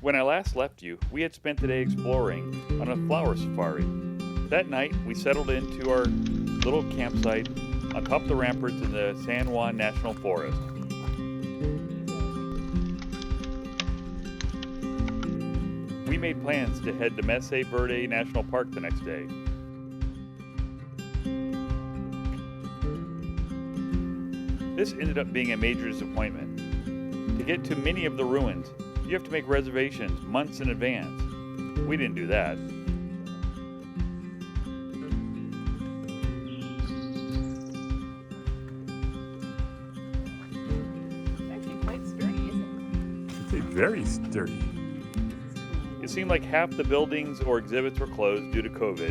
When I last left you, we had spent the day exploring on a flower safari. That night, we settled into our little campsite on top of the ramparts in the San Juan National Forest. We made plans to head to Mesa Verde National Park the next day. This ended up being a major disappointment. To get to many of the ruins, you have to make reservations months in advance. We didn't do that. It's actually quite sturdy, isn't It's very sturdy. It seemed like half the buildings or exhibits were closed due to COVID,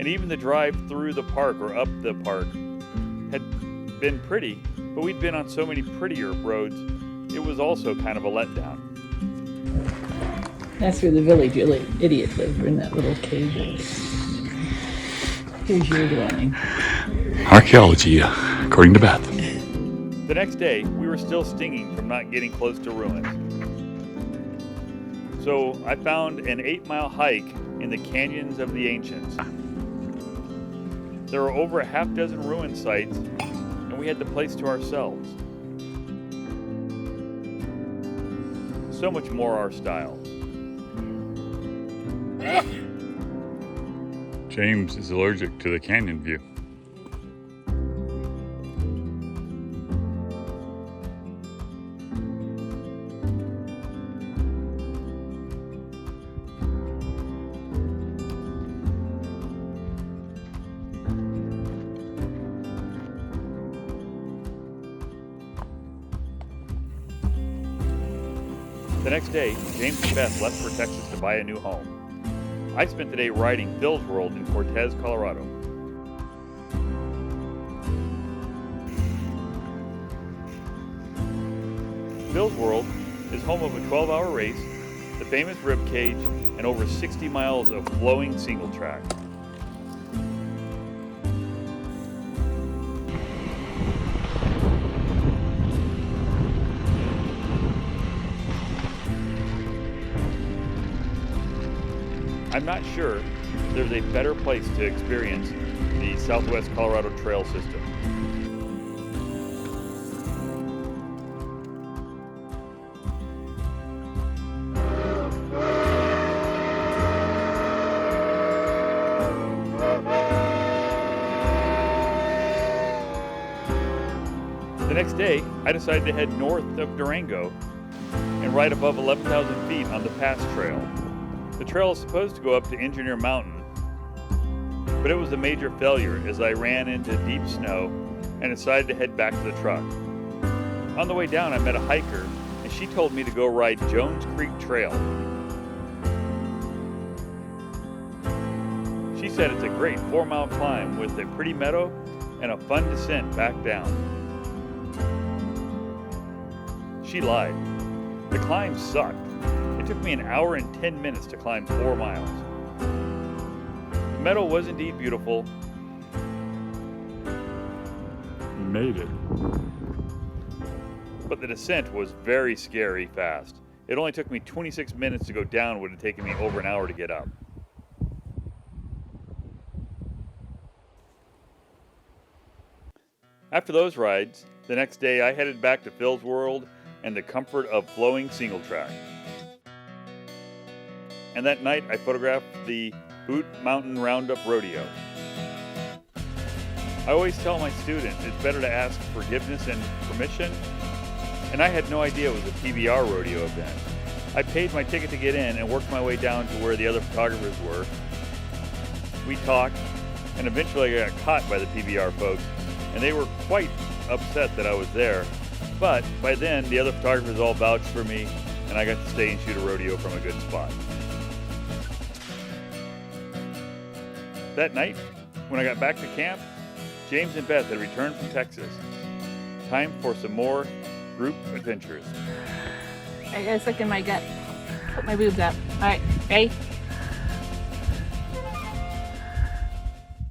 and even the drive through the park or up the park had been pretty, but we'd been on so many prettier roads, it was also kind of a letdown. it? That's where the village idiot lived, in that little cave. Here's your dwelling. Archaeology, according to Beth. The next day, we were still stinging from not getting close to ruins. So I found an 8-mile hike in the canyons of the ancients. There were over a half dozen ruin sites, and we had the place to ourselves. So much more our style. James is allergic to the canyon view. The next day, James and Beth left for Texas to buy a new home. I spent the day riding Phil's World in Cortex, Colorado. Phil's World is home of a 12-hour race, the famous rib cage, and over 60 miles of flowing single track. I'm not sure there's a better place to experience the Southwest Colorado Trail system. The next day, I decided to head north of Durango and ride above 11,000 feet on the pass trail. The trail is supposed to go up to Ute Mountain, but it was a major failure as I ran into deep snow and decided to head back to the truck. On the way down, I met a hiker, and she told me to go ride Jones Creek Trail. She said it's a great 4-mile climb with a pretty meadow and a fun descent back down. She lied. The climb sucked. It took me an hour and 10 minutes to climb 4 miles. The meadow was indeed beautiful. You made it. But the descent was very scary fast. It only took me 26 minutes to go down, would have taken me over an hour to get up. After those rides, the next day I headed back to Phil's World and the comfort of flowing single track. And that night I photographed the Ute Mountain Roundup Rodeo. I always tell my students it's better to ask forgiveness and permission, and I had no idea it was a PBR rodeo event. I paid my ticket to get in and worked my way down to where the other photographers were. We talked, and eventually I got caught by the PBR folks, and they were quite upset that I was there. But by then, the other photographers all vouched for me, and I got to stay and shoot a rodeo from a good spot. That night, when I got back to camp, James and Beth had returned from Texas. Time for some more group adventures. I gotta suck in my gut. Put my boobs up. All right, ready?